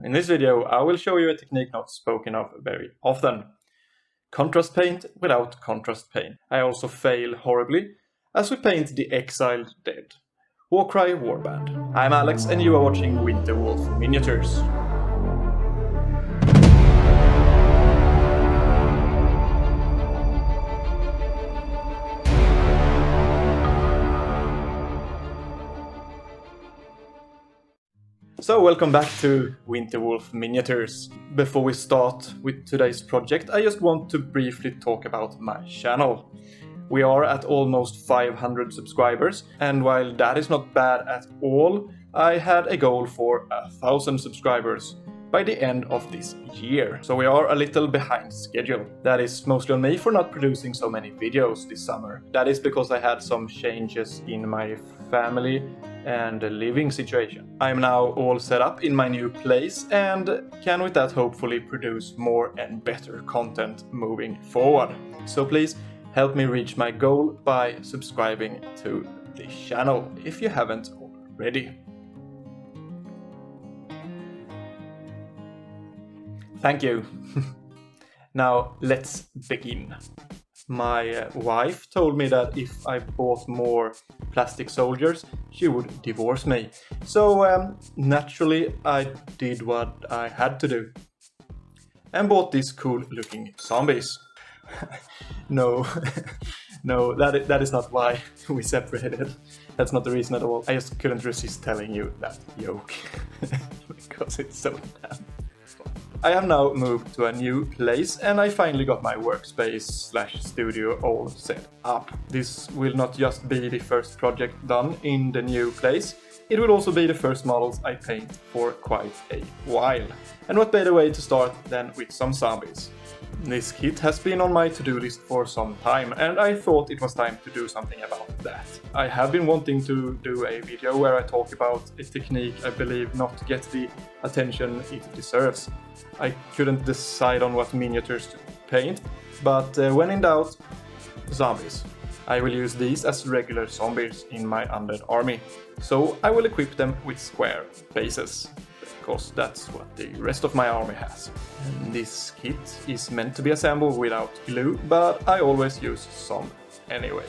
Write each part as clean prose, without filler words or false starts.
In this video I will show you a technique not spoken of very often. Contrast paint without contrast paint. I also fail horribly as we paint The Exiled Dead. Warcry warband. I'm Alex and you are watching Winterwolf Miniatures. So welcome back to Winterwolf Miniatures. Before we start with today's project, I just want to briefly talk about my channel. We are at almost 500 subscribers, and while that is not bad at all, I had a goal for 1,000 subscribers by the end of this year. So we are a little behind schedule. That is mostly on me for not producing so many videos this summer. That is because I had some changes in my family and living situation. I am now all set up in my new place and can with that hopefully produce more and better content moving forward. So please help me reach my goal by subscribing to this channel if you haven't already. Thank you. Now let's begin. My wife told me that if I bought more plastic soldiers, she would divorce me. So naturally I did what I had to do and bought these cool looking zombies. No, no, that is not why we separated. That's not the reason at all. I just couldn't resist telling you that joke because it's so damn. I have now moved to a new place and I finally got my workspace/studio all set up. This will not just be the first project done in the new place, it will also be the first models I paint for quite a while. And what better way to start than with some zombies. This kit has been on my to-do list for some time and I thought it was time to do something about that. I have been wanting to do a video where I talk about a technique I believe not get the attention it deserves. I couldn't decide on what miniatures to paint, but when in doubt, zombies. I will use these as regular zombies in my undead army, so I will equip them with square bases, because that's what the rest of my army has. And this kit is meant to be assembled without glue, but I always use some anyway.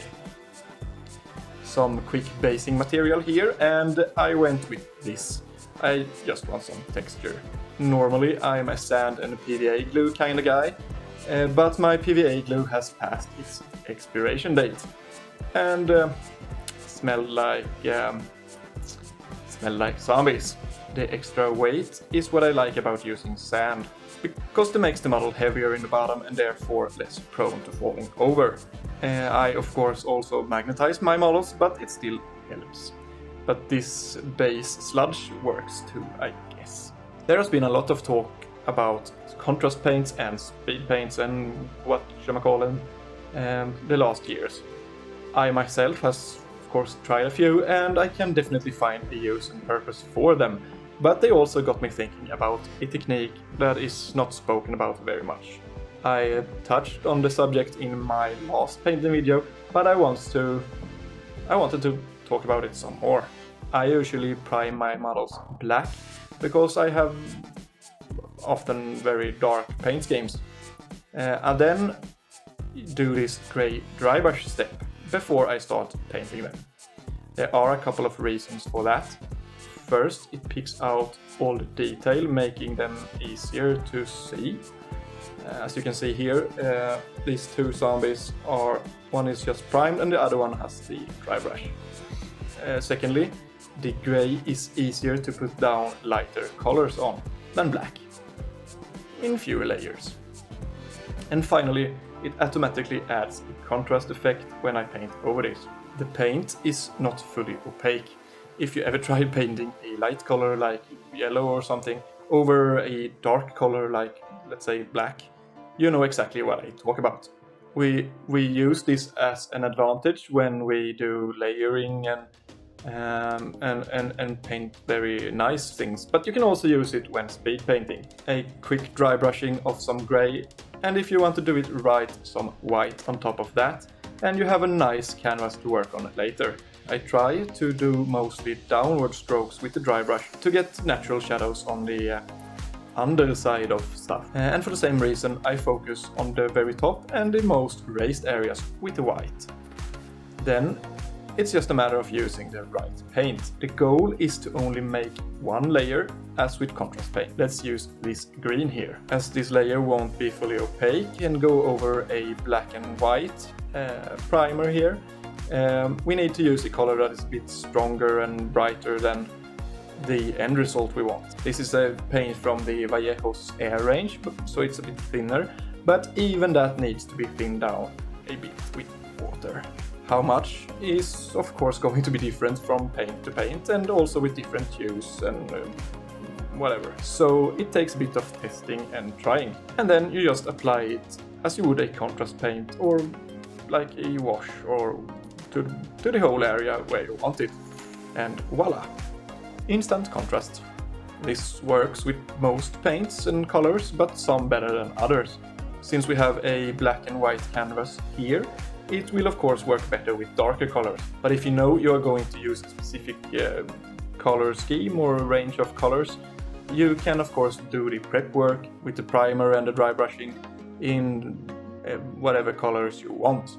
Some quick basing material here, and I went with this. I just want some texture. Normally I'm a sand and PVA glue kind of guy, but my PVA glue has passed its expiration date and smell like zombies. The extra weight is what I like about using sand, because it makes the model heavier in the bottom and therefore less prone to falling over. I of course also magnetize my models, but it still helps. But this base sludge works too, I guess. There has been a lot of talk about contrast paints and speed paints and what shall I call them the last years. I myself has of course tried a few and I can definitely find a use and purpose for them, but they also got me thinking about a technique that is not spoken about very much. I touched on the subject in my last painting video, but I wanted to talk about it some more. I usually prime my models black because I have often very dark paint schemes, and then do this grey dry brush step before I start painting them. There are a couple of reasons for that. First, it picks out all the detail, making them easier to see. As you can see here, these two zombies one is just primed and the other one has the dry brush. Secondly, the grey is easier to put down lighter colors on than black, in fewer layers. And finally, it automatically adds a contrast effect when I paint over this. The paint is not fully opaque. If you ever tried painting a light color like yellow or something over a dark color like, let's say, black, you know exactly what I talk about. We use this as an advantage when we do layering and paint very nice things, but you can also use it when speed painting. A quick dry brushing of some grey, and if you want to do it right, some white on top of that, and you have a nice canvas to work on later. I try to do mostly downward strokes with the dry brush to get natural shadows on the underside of stuff. And for the same reason, I focus on the very top and the most raised areas with the white. Then it's just a matter of using the right paint. The goal is to only make one layer, as with contrast paint. Let's use this green here. As this layer won't be fully opaque and go over a black and white primer here, we need to use a color that is a bit stronger and brighter than the end result we want. This is a paint from the Vallejo's Air range, so it's a bit thinner, but even that needs to be thinned down a bit with water. How much is of course going to be different from paint to paint and also with different hues and whatever. So it takes a bit of testing and trying. And then you just apply it as you would a contrast paint or like a wash or to the whole area where you want it. And voila! Instant contrast. This works with most paints and colors, but some better than others. Since we have a black and white canvas here, it will of course work better with darker colors. But if you know you are going to use a specific color scheme or range of colors, you can of course do the prep work with the primer and the dry brushing in whatever colors you want.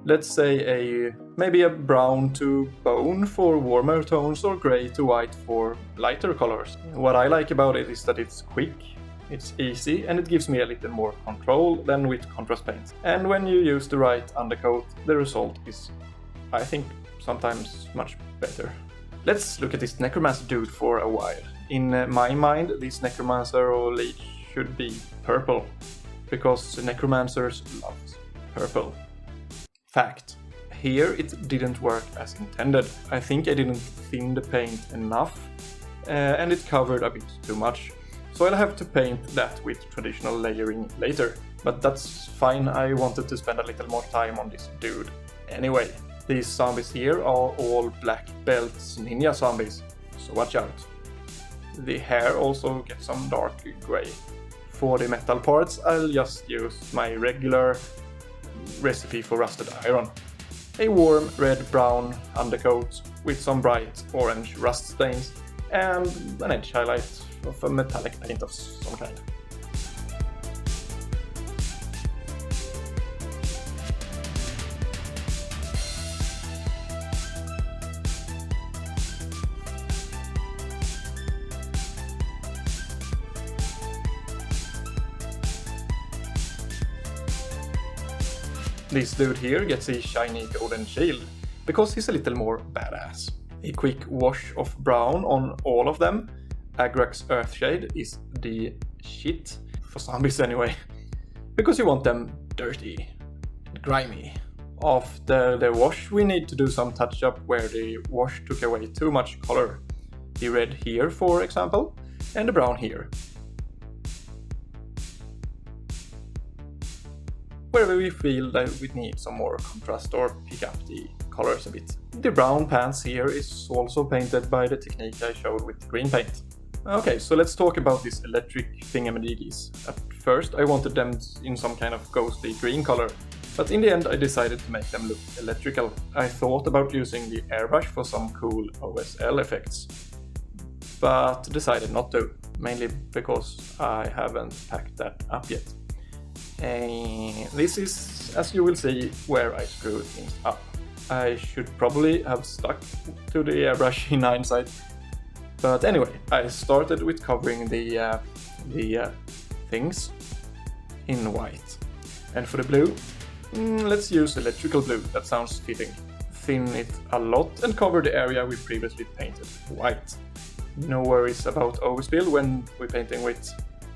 Let's say maybe a brown to bone for warmer tones or grey to white for lighter colors. What I like about it is that it's quick, it's easy, and it gives me a little more control than with contrast paints. And when you use the right undercoat, the result is, I think, sometimes much better. Let's look at this necromancer dude for a while. In my mind, this necromancer or leech should be purple, because necromancers love purple. Fact. Here it didn't work as intended. I think I didn't thin the paint enough and it covered a bit too much. So I'll have to paint that with traditional layering later. But that's fine, I wanted to spend a little more time on this dude. Anyway, these zombies here are all black belts ninja zombies, so watch out. The hair also gets some dark grey. For the metal parts, I'll just use my regular recipe for rusted iron. A warm red-brown undercoat with some bright orange rust stains and an edge highlight of a metallic paint of some kind. This dude here gets a shiny golden shield, because he's a little more badass. A quick wash of brown on all of them. Agrax Earthshade is the shit, for zombies anyway, because you want them dirty and grimy. After the wash we need to do some touch up where the wash took away too much color. The red here for example, and the brown here. Wherever we feel that we need some more contrast or pick up the colors a bit. The brown pants here is also painted by the technique I showed with green paint. Okay, so let's talk about these electric thingamadiggies. At first I wanted them in some kind of ghostly green color, but in the end I decided to make them look electrical. I thought about using the airbrush for some cool OSL effects, but decided not to, mainly because I haven't packed that up yet. This is, as you will see, where I screwed things up. I should probably have stuck to the airbrush in hindsight. But anyway, I started with covering the things in white. And for the blue, let's use electrical blue, that sounds fitting. Thin it a lot and cover the area we previously painted white. No worries about overspill when we're painting with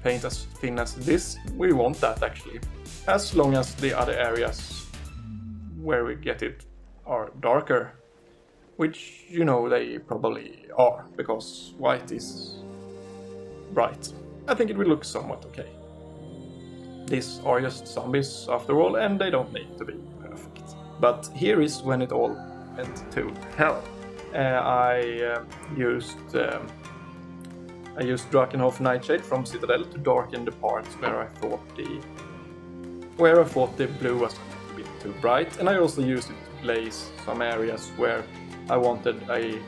paint as thin as this. We want that actually, as long as the other areas where we get it are darker, which you know they probably are, because white is bright. I think it will look somewhat okay. These are just zombies after all, and they don't need to be perfect. But here is when it all went to hell. I used Drakenhof Nightshade from Citadel to darken the parts where I thought the blue was a bit too bright, and I also used it to glaze some areas where I wanted a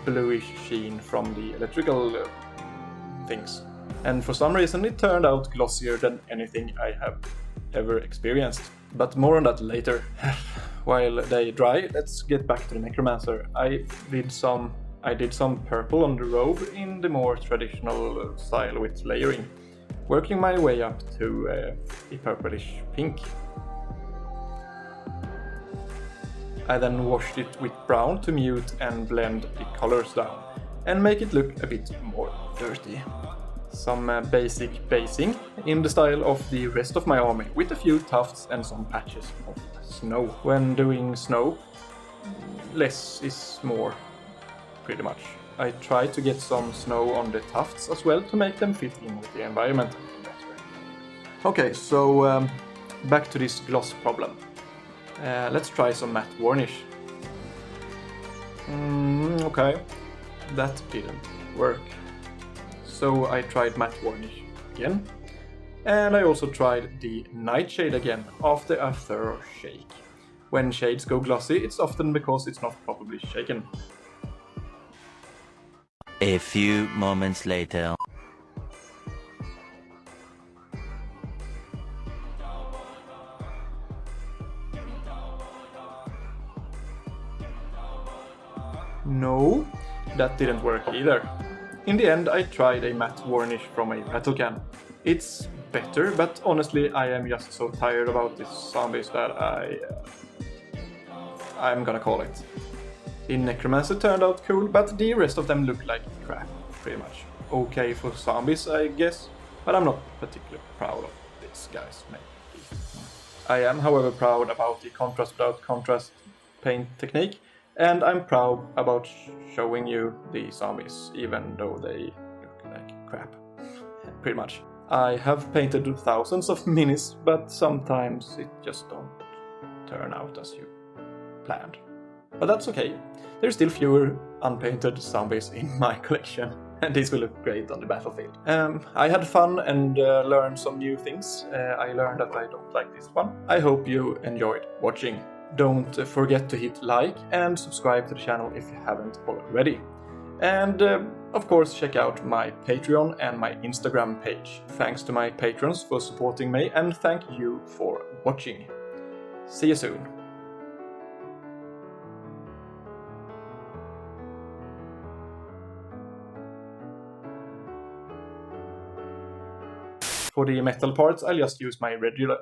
bluish sheen from the electrical things. And for some reason it turned out glossier than anything I have ever experienced. But more on that later. While they dry, let's get back to the necromancer. I did some purple on the robe in the more traditional style with layering, working my way up to a purplish pink. I then washed it with brown to mute and blend the colors down, and make it look a bit more dirty. Some basic basing in the style of the rest of my army, with a few tufts and some patches of snow. When doing snow, less is more, pretty much. I try to get some snow on the tufts as well to make them fit in with the environment better. Okay, so back to this gloss problem. Let's try some matte varnish. Okay, that didn't work. So I tried matte varnish again. And I also tried the nightshade again after a thorough shake. When shades go glossy, it's often because it's not properly shaken. A few moments later. No, that didn't work either. In the end, I tried a matte varnish from a rattle can. It's better, but honestly, I am just so tired about these zombies that I'm gonna call it. The necromancer turned out cool, but the rest of them look like crap, pretty much. Okay for zombies, I guess, but I'm not particularly proud of these guys, maybe. I am, however, proud about the contrast without contrast paint technique, and I'm proud about showing you the zombies, even though they look like crap, pretty much. I have painted thousands of minis, but sometimes it just don't turn out as you planned. But that's okay. There's still fewer unpainted zombies in my collection, and these will look great on the battlefield. I had fun and learned some new things. I learned that I don't like this one. I hope you enjoyed watching. Don't forget to hit like and subscribe to the channel if you haven't already. And of course, check out my Patreon and my Instagram page. Thanks to my patrons for supporting me, and thank you for watching. See you soon. For the metal parts, I'll just use my regular